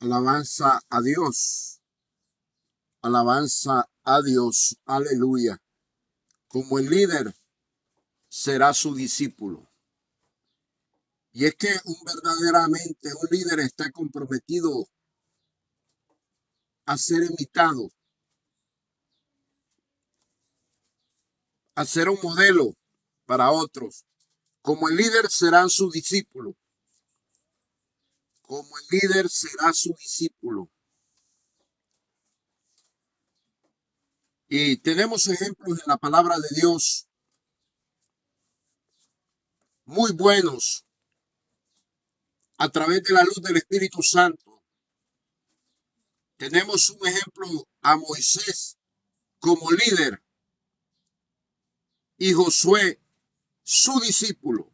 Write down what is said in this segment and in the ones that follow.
Alabanza a Dios. Alabanza a Dios. Aleluya. Como el líder será su discípulo. Y es que verdaderamente un líder está comprometido a ser imitado, a ser un modelo para otros. Como el líder será su discípulo. Como el líder será su discípulo. Y tenemos ejemplos en la palabra de Dios muy buenos a través de la luz del Espíritu Santo. Tenemos un ejemplo a Moisés como líder y Josué su discípulo.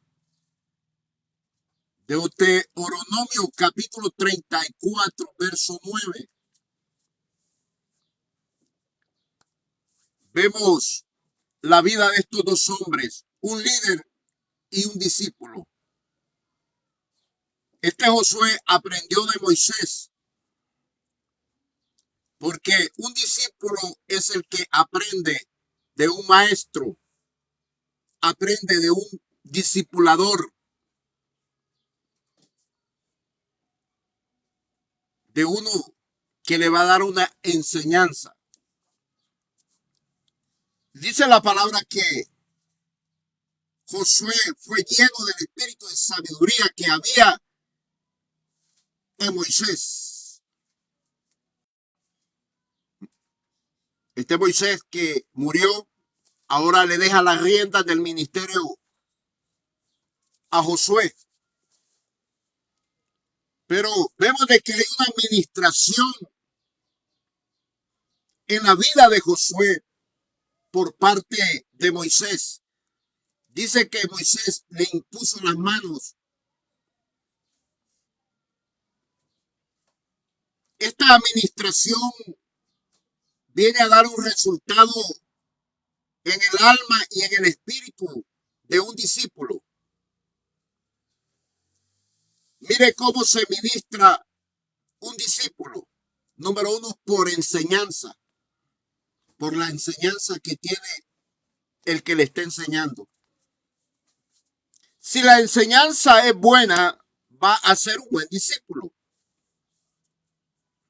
Deuteronomio capítulo 34, verso 9. Vemos la vida de estos dos hombres, un líder y un discípulo. Este Josué aprendió de Moisés, porque un discípulo es el que aprende de un maestro, aprende de un discipulador, de uno que le va a dar una enseñanza. Dice la palabra que Josué fue lleno del espíritu de sabiduría que había en Moisés. Este Moisés que murió, ahora le deja las riendas del ministerio a Josué. Pero vemos de que hay una administración en la vida de Josué por parte de Moisés. Dice que Moisés le impuso las manos. Esta administración viene a dar un resultado en el alma y en el espíritu de un discípulo. Mire cómo se ministra un discípulo. Número uno, por enseñanza, por la enseñanza que tiene el que le está enseñando. Si la enseñanza es buena, va a ser un buen discípulo.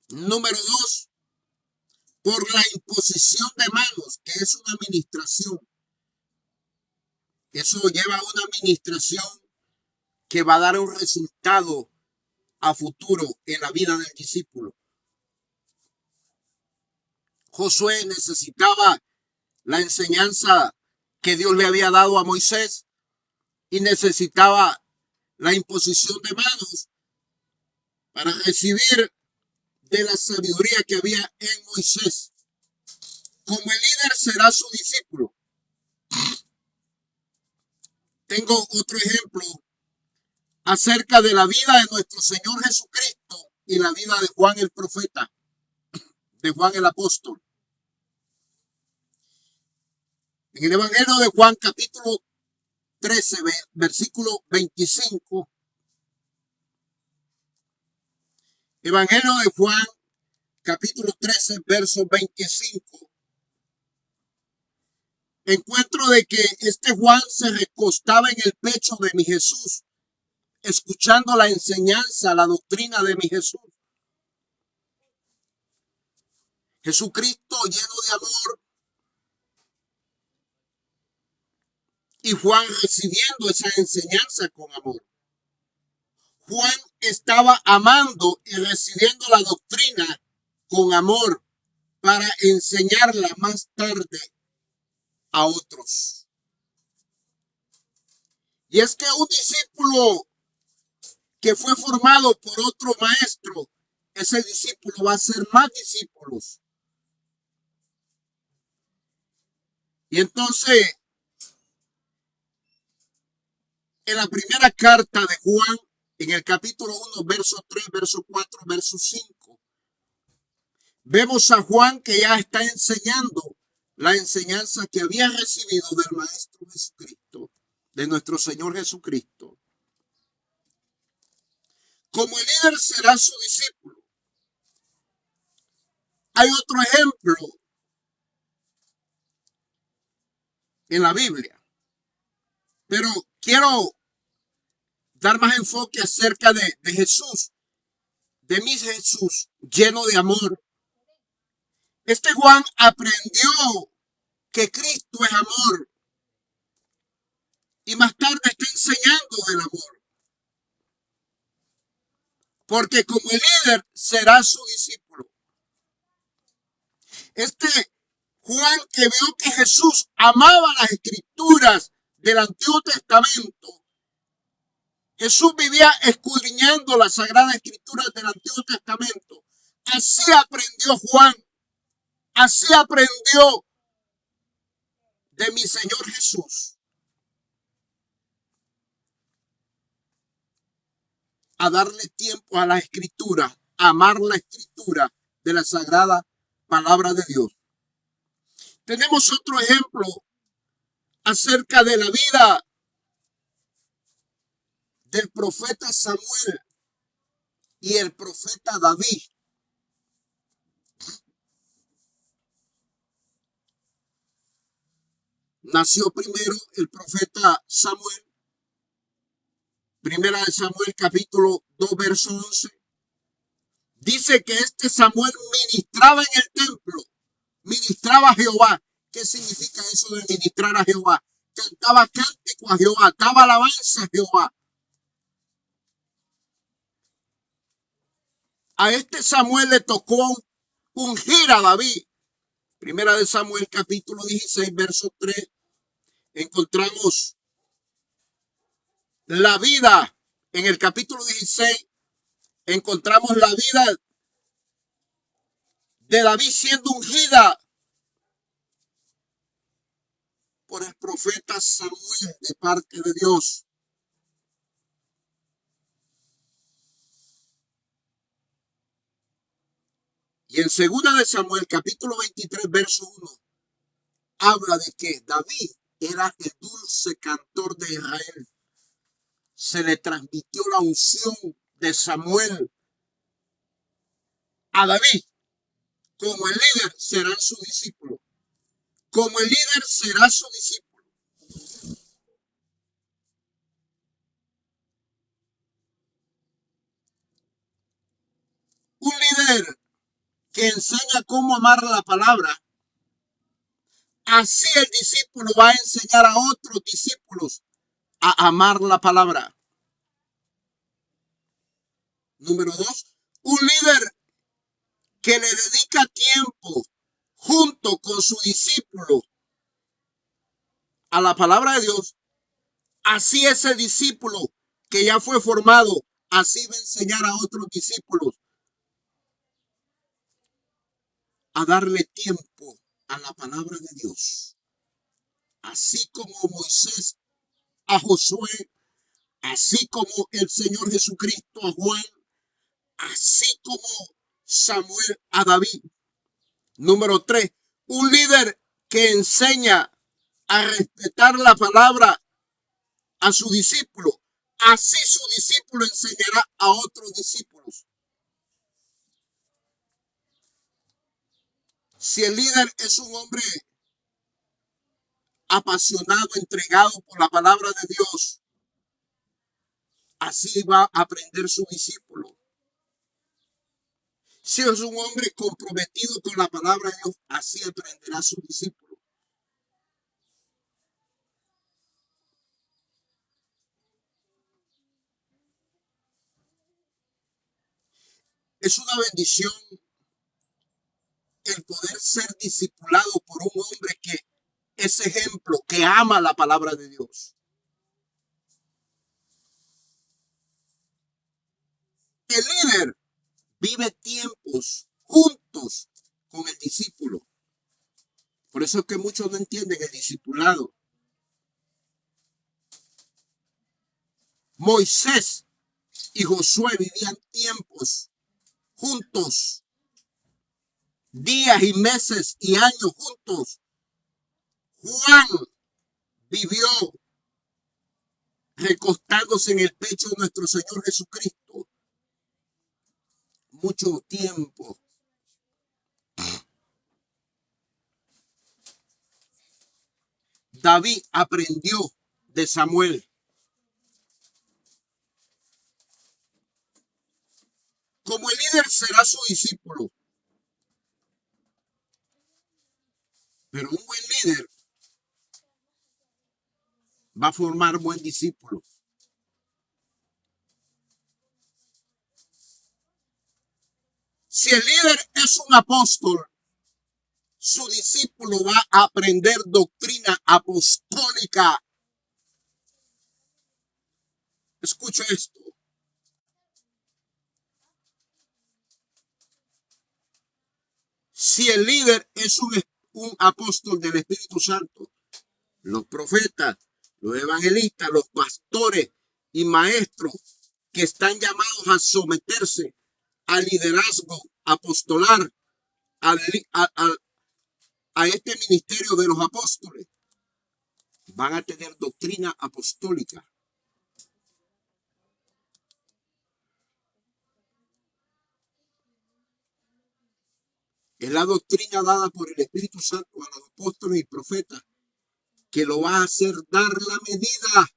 Número dos, por la imposición de manos, que es una administración. Eso lleva a una administración que va a dar un resultado a futuro en la vida del discípulo. Josué necesitaba la enseñanza que Dios le había dado a Moisés y necesitaba la imposición de manos para recibir de la sabiduría que había en Moisés. Como el líder será su discípulo. Tengo otro ejemplo acerca de la vida de nuestro Señor Jesucristo y la vida de Juan el profeta, de Juan el apóstol. En el Evangelio de Juan, capítulo 13, versículo 25. Evangelio de Juan, capítulo 13, verso 25. Encuentro de que este Juan se recostaba en el pecho de mi Jesús, escuchando la enseñanza, la doctrina de mi Jesús. Jesucristo lleno de amor y Juan recibiendo esa enseñanza con amor. Juan estaba amando y recibiendo la doctrina con amor para enseñarla más tarde a otros. Y es que un discípulo que fue formado por otro maestro, ese discípulo va a ser más discípulos. Y entonces, en la primera carta de Juan, en el capítulo 1, verso 3, verso 4, verso 5, vemos a Juan que ya está enseñando la enseñanza que había recibido del Maestro Jesucristo, de nuestro Señor Jesucristo. Como el líder será su discípulo. hay otro ejemplo en la Biblia, pero quiero dar más enfoque acerca de Jesús, de mi Jesús lleno de amor. Este Juan aprendió que Cristo es amor y más tarde está enseñando del amor, porque como el líder será su discípulo. Este Juan, que vio que Jesús amaba las escrituras del Antiguo Testamento, Jesús vivía escudriñando las sagradas escrituras del Antiguo Testamento. Así aprendió Juan, así aprendió de mi Señor Jesús a darle tiempo a la escritura, a amar la escritura de la sagrada palabra de Dios. Tenemos otro ejemplo acerca de la vida del profeta Samuel y el profeta David. Nació primero el profeta Samuel. Primera de Samuel, capítulo 2, verso 11. Dice que este Samuel ministraba en el templo, ministraba a Jehová. ¿Qué significa eso de ministrar a Jehová? Cantaba cántico a Jehová, daba alabanza a Jehová. A este Samuel le tocó ungir a David. Primera de Samuel, capítulo 16, verso 3. Encontramos la vida. En el capítulo 16 encontramos la vida de David siendo ungida por el profeta Samuel de parte de Dios. Y en segunda de Samuel, capítulo 23, verso 1, habla de que David era el dulce cantor de Israel. Se le transmitió la unción de Samuel a David. Como el líder será su discípulo. Como el líder será su discípulo. Un líder que enseña cómo amar la palabra, así el discípulo va a enseñar a otros discípulos a amar la palabra. Número 2, un líder que le dedica tiempo junto con su discípulo a la palabra de Dios, así ese discípulo que ya fue formado, así va a enseñar a otros discípulos a darle tiempo a la palabra de Dios. Así como Moisés a Josué, así como el Señor Jesucristo a Juan, así como Samuel a David. Número 3, un líder que enseña a respetar la palabra a su discípulo, así su discípulo enseñará a otros discípulos. Si el líder es un hombre apasionado, entregado por la palabra de Dios, así va a aprender su discípulo. Si es un hombre comprometido con la palabra de Dios, así aprenderá su discípulo. Es una bendición el poder ser discipulado por un hombre que es ejemplo, que ama la palabra de Dios. El líder vive tiempos juntos con el discípulo. Por eso es que muchos no entienden el discipulado. Moisés y Josué vivían tiempos juntos, días y meses y años juntos. Juan vivió recostándose en el pecho de nuestro Señor Jesucristo mucho tiempo. David aprendió de Samuel. Como el líder será su discípulo, pero un buen líder va a formar buen discípulo. Si el líder es un apóstol, su discípulo va a aprender doctrina apostólica. Escucha esto. Si el líder es un apóstol del Espíritu Santo, los profetas, los evangelistas, los pastores y maestros que están llamados a someterse al liderazgo apostolar, a este ministerio de los apóstoles, van a tener doctrina apostólica. Es la doctrina dada por el Espíritu Santo a los apóstoles y profetas que lo va a hacer dar la medida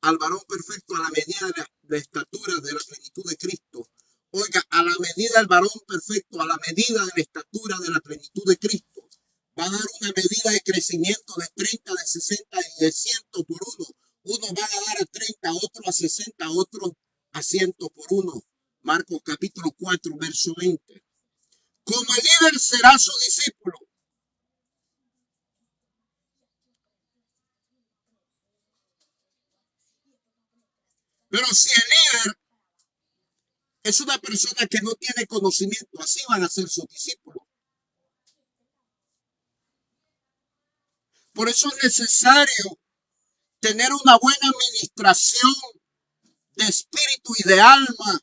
al varón perfecto, a la medida de la estatura de la plenitud de Cristo. Oiga, a la medida del varón perfecto, a la medida de la estatura de la plenitud de Cristo, va a dar una medida de crecimiento de 30, de 60 y de 100 por uno. Uno va a dar a 30, otro a 60, otro a 100 por uno. Marcos capítulo 4, verso 20. Como el líder será su discípulo. Pero si el líder es una persona que no tiene conocimiento, así van a ser sus discípulos. Por eso es necesario tener una buena administración de espíritu y de alma,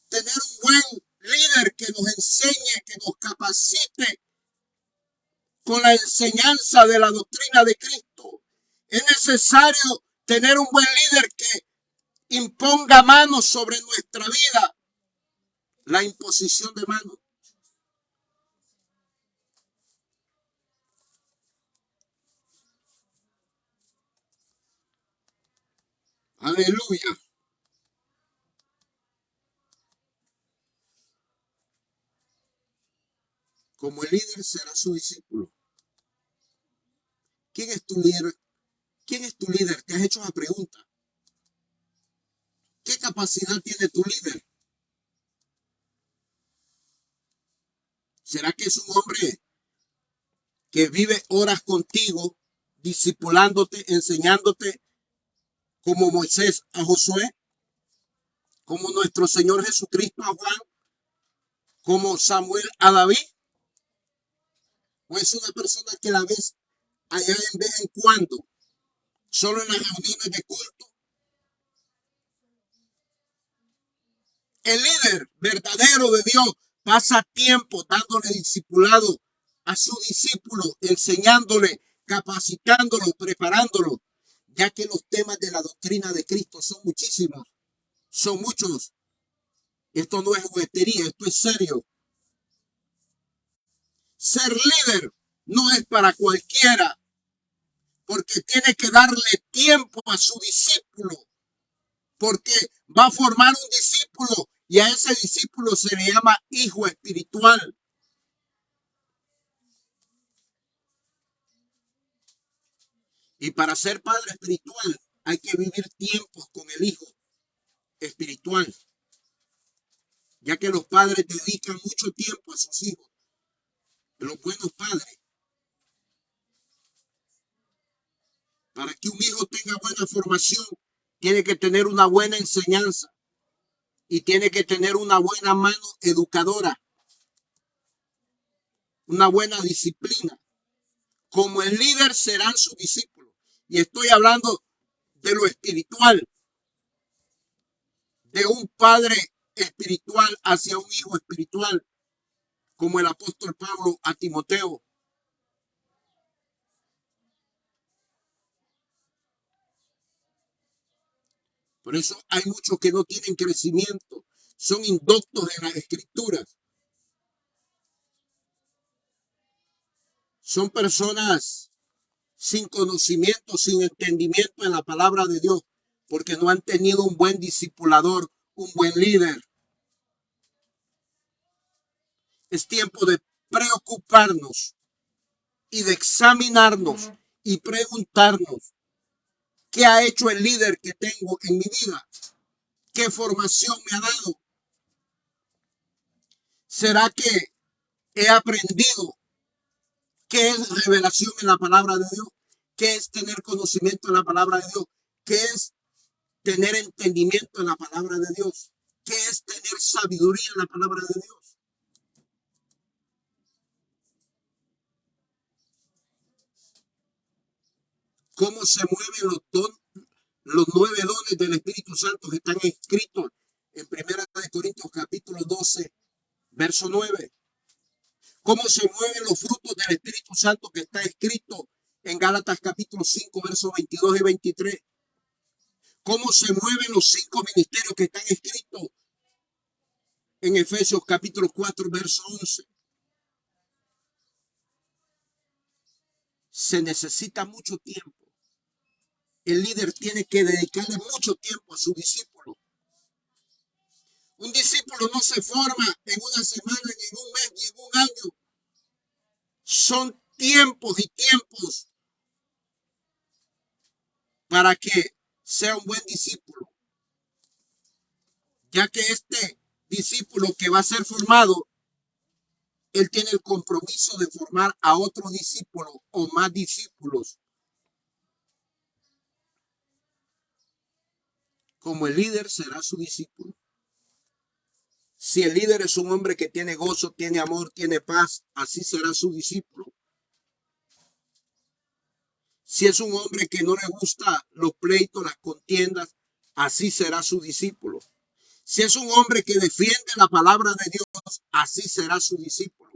tener un buen líder que nos enseñe, que nos capacite con la enseñanza de la doctrina de Cristo. Es necesario tener un buen líder que imponga manos sobre nuestra vida, la imposición de manos. Aleluya. Como el líder será su discípulo. ¿Quién es tu líder? ¿Quién es tu líder? ¿Te has hecho la pregunta? ¿Qué capacidad tiene tu líder? ¿Será que es un hombre que vive horas contigo, discipulándote, enseñándote, como Moisés a Josué, como nuestro Señor Jesucristo a Juan, como Samuel a David? ¿O es una persona que la ves allá en vez en cuando, solo en las reuniones de culto? El líder verdadero de Dios pasa tiempo dándole discipulado a su discípulo, enseñándole, capacitándolo, preparándolo, ya que los temas de la doctrina de Cristo son muchísimos, son muchos. Esto no es juguetería, esto es serio. Ser líder no es para cualquiera, porque tiene que darle tiempo a su discípulo, porque va a formar un discípulo y a ese discípulo se le llama hijo espiritual. Y para ser padre espiritual hay que vivir tiempos con el hijo espiritual, ya que los padres dedican mucho tiempo a sus hijos, los buenos padres. Para que un hijo tenga buena formación, tiene que tener una buena enseñanza y tiene que tener una buena mano educadora, una buena disciplina. Como el líder serán sus discípulos. Y estoy hablando de lo espiritual, de un padre espiritual hacia un hijo espiritual, como el apóstol Pablo a Timoteo. Por eso hay muchos que no tienen crecimiento, son indoctos en las escrituras. Son personas sin conocimiento, sin entendimiento en la palabra de Dios, porque no han tenido un buen discipulador, un buen líder. Es tiempo de preocuparnos y de examinarnos y preguntarnos qué ha hecho el líder que tengo en mi vida, qué formación me ha dado. ¿Será que he aprendido qué es revelación en la palabra de Dios? ¿Qué es tener conocimiento en la palabra de Dios? ¿Qué es tener entendimiento en la palabra de Dios? ¿Qué es tener sabiduría en la palabra de Dios? ¿Cómo se mueven los 9 dones del Espíritu Santo que están escritos en 1 Corintios capítulo 12, verso 9? ¿Cómo se mueven los frutos del Espíritu Santo que está escrito en Gálatas capítulo 5, versos 22 y 23? ¿Cómo se mueven los 5 ministerios que están escritos en Efesios capítulo 4, verso 11? Se necesita mucho tiempo. El líder tiene que dedicarle mucho tiempo a su discípulo. Un discípulo no se forma en una semana, ni en un mes, ni en un año. Son tiempos y tiempos para que sea un buen discípulo, ya que este discípulo que va a ser formado, él tiene el compromiso de formar a otro discípulo o más discípulos. Como el líder será su discípulo. Si el líder es un hombre que tiene gozo, tiene amor, tiene paz, así será su discípulo. Si es un hombre que no le gusta los pleitos, las contiendas, así será su discípulo. Si es un hombre que defiende la palabra de Dios, así será su discípulo.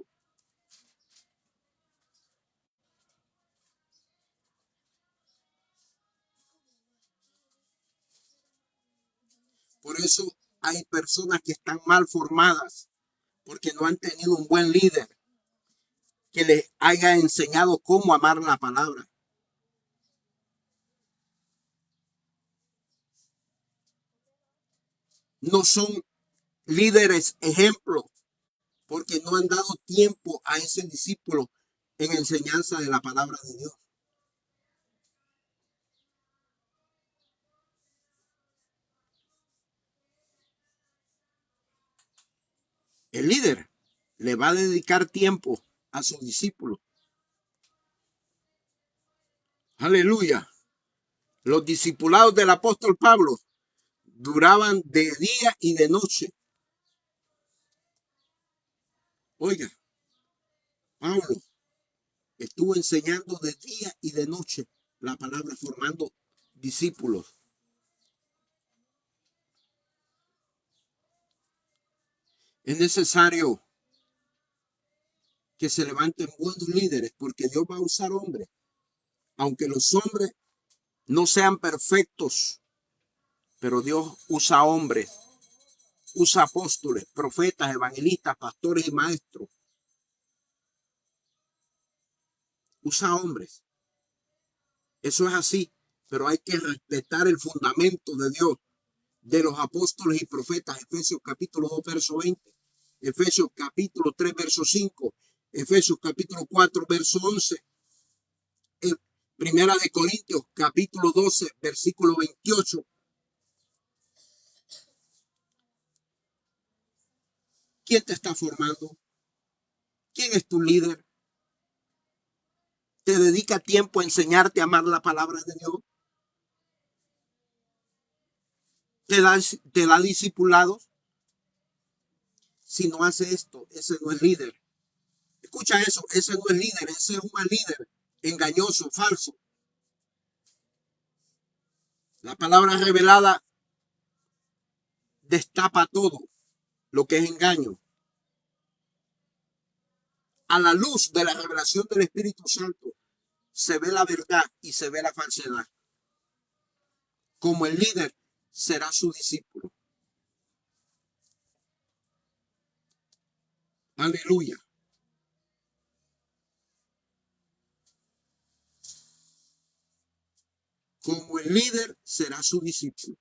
Por eso hay personas que están mal formadas, porque no han tenido un buen líder que les haya enseñado cómo amar la palabra. No son líderes ejemplos, porque no han dado tiempo a ese discípulo en enseñanza de la palabra de Dios. El líder le va a dedicar tiempo a su discípulo. Aleluya. Los discipulados del apóstol Pablo duraban de día y de noche. Oiga, Pablo estuvo enseñando de día y de noche la palabra, formando discípulos. Es necesario que se levanten buenos líderes, porque Dios va a usar hombres. Aunque los hombres no sean perfectos, pero Dios usa hombres, usa apóstoles, profetas, evangelistas, pastores y maestros. Usa hombres. Eso es así, pero hay que respetar el fundamento de Dios, de los apóstoles y profetas. Efesios capítulo 2, verso 20. Efesios capítulo 3, verso 5. Efesios capítulo 4, verso 11. Primera de Corintios capítulo 12, versículo 28. ¿Quién te está formando? ¿Quién es tu líder? ¿Te dedica tiempo a enseñarte a amar la palabra de Dios? ¿Te da discipulados? Si no hace esto, ese no es líder. Escucha eso, ese no es líder, ese es un mal líder, engañoso, falso. La palabra revelada destapa todo lo que es engaño. A la luz de la revelación del Espíritu Santo se ve la verdad y se ve la falsedad. Como el líder será su discípulo. Aleluya. Como el líder será su discípulo.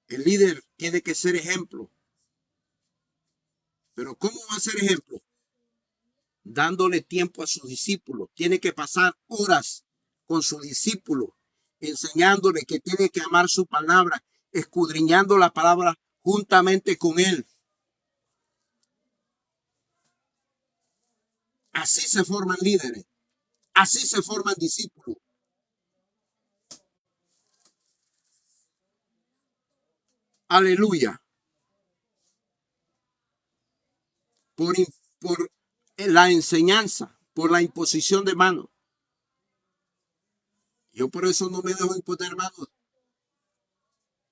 El líder tiene que ser ejemplo. Pero ¿cómo va a ser ejemplo? Dándole tiempo a sus discípulos. Tiene que pasar horas con sus discípulos, enseñándole que tiene que amar su palabra, escudriñando la palabra juntamente con él. Así se forman líderes. Así se forman discípulos. Aleluya. Por la enseñanza, por la imposición de manos. Yo por eso no me dejo imponer manos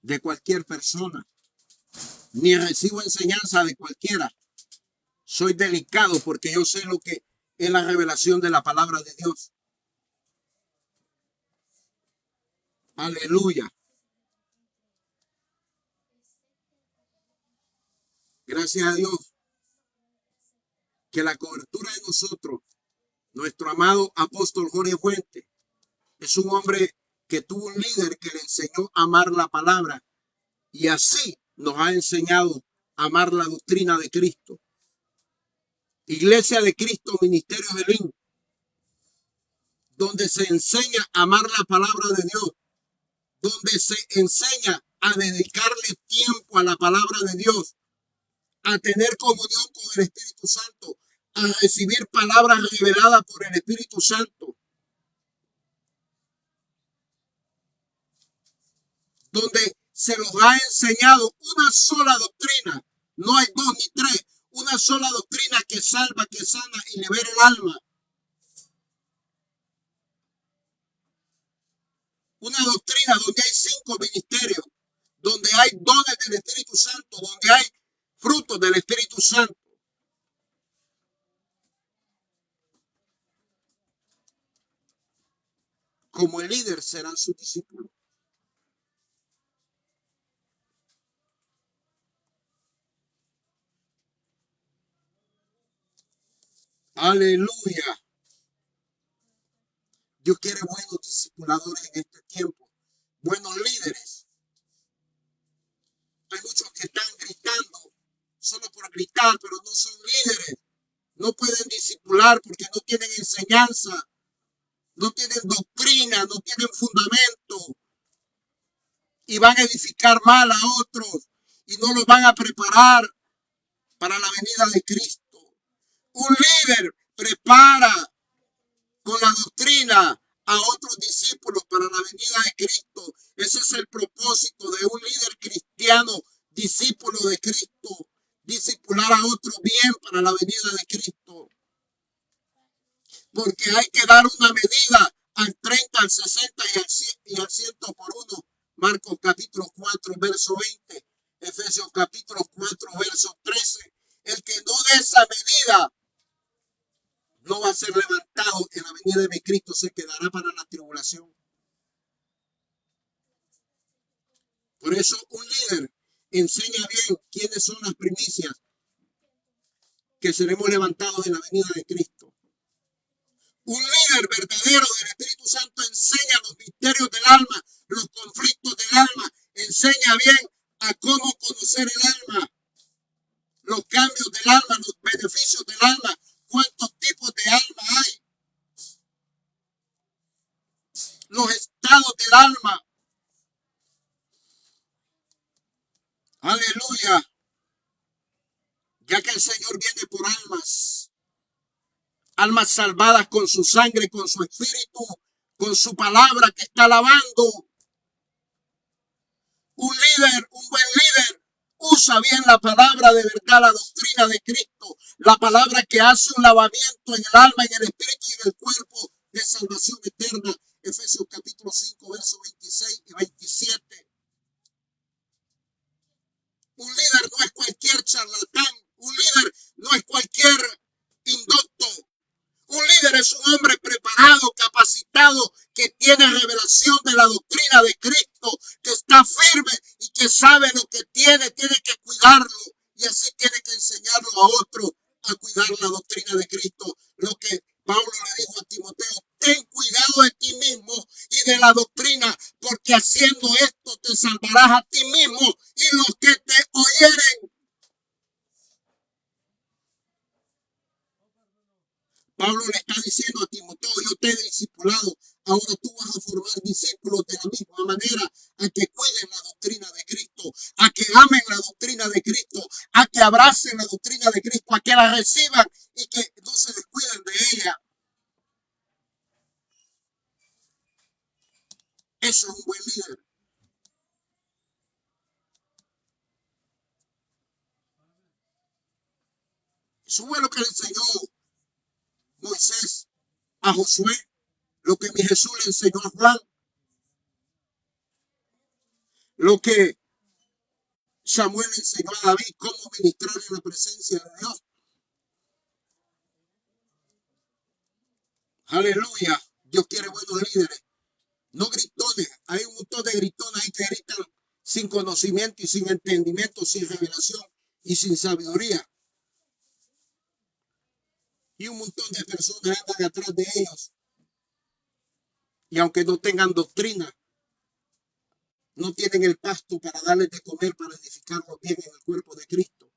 de cualquier persona, ni recibo enseñanza de cualquiera. Soy delicado porque yo sé lo que es la revelación de la palabra de Dios. Aleluya. Gracias a Dios que la cobertura de nosotros, nuestro amado apóstol Jorge Fuentes, es un hombre que tuvo un líder que le enseñó a amar la palabra y así nos ha enseñado a amar la doctrina de Cristo. Iglesia de Cristo, Ministerio de Belín, donde se enseña a amar la palabra de Dios, donde se enseña a dedicarle tiempo a la palabra de Dios, a tener comunión con el Espíritu Santo, a recibir palabras reveladas por el Espíritu Santo, donde se nos ha enseñado una sola doctrina, no hay dos ni tres, una sola doctrina que salva, que sana y libera el alma. Una doctrina donde hay 5 ministerios, donde hay dones del Espíritu Santo, donde hay frutos del Espíritu Santo. Como el líder serán sus discípulos. Aleluya. Dios quiere buenos discipuladores en este tiempo, buenos líderes. Hay muchos que están gritando solo por gritar, pero no son líderes. No pueden discipular porque no tienen enseñanza, no tienen doctrina, no tienen fundamento. Y van a edificar mal a otros y no los van a preparar para la venida de Cristo. Un líder prepara con la doctrina a otros discípulos para la venida de Cristo. Ese es el propósito de un líder cristiano, discípulo de Cristo, discipular a otros bien para la venida de Cristo. Porque hay que dar una medida al 30, al 60 y al 100 por 1. Marcos capítulo 4, verso 20. Efesios capítulo 4, verso 13. El que no dé esa medida no va a ser levantado en la venida de mi Cristo, se quedará para la tribulación. Por eso un líder enseña bien quiénes son las primicias que seremos levantados en la venida de Cristo. Un líder verdadero del Espíritu Santo enseña los misterios del alma, los conflictos del alma, enseña bien a cómo conocer el alma, los cambios del alma, los beneficios del alma, cuántos tipos de alma hay, los estados del alma. Aleluya. Ya que el Señor viene por almas, almas salvadas con su sangre, con su espíritu, con su palabra que está lavando. Un líder, un buen líder, usa bien la palabra de verdad, la doctrina de Cristo, la palabra que hace un lavamiento en el alma, en el espíritu y en el cuerpo de salvación eterna. Efesios capítulo 5, versos 26 y 27. Un líder no es cualquier charlatán, un líder no es cualquier indocto. Un líder es un hombre preparado, capacitado, que tiene revelación de la doctrina de Cristo, que está firme y que sabe lo que tiene que cuidarlo y así tiene que enseñarlo a otros a cuidar la doctrina de Cristo. Lo que Pablo le dijo a Timoteo, ten cuidado de ti mismo y de la doctrina, porque haciendo esto te salvarás a ti mismo y los que te oyeren. Pablo le está diciendo a Timoteo, yo te he discipulado, ahora tú vas a formar discípulos de la misma manera, a que cuiden la doctrina de Cristo, a que amen la doctrina de Cristo, a que abracen la doctrina de Cristo, a que la reciban y que no se descuiden de ella. Eso es un buen líder. Eso fue lo que le enseñó Moisés a Josué, lo que mi Jesús le enseñó a Juan, lo que Samuel le enseñó a David, cómo ministrar en la presencia de Dios. Aleluya. Dios quiere buenos líderes, no gritones. Hay un montón de gritones ahí que gritan sin conocimiento y sin entendimiento, sin revelación y sin sabiduría. Y un montón de personas andan atrás de ellos. Y aunque no tengan doctrina, no tienen el pasto para darles de comer, para edificarlos bien en el cuerpo de Cristo.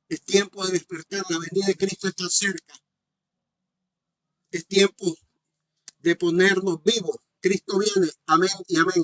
Es tiempo de despertar, la venida de Cristo está cerca. Es tiempo de ponernos vivos. Cristo viene, amén y amén.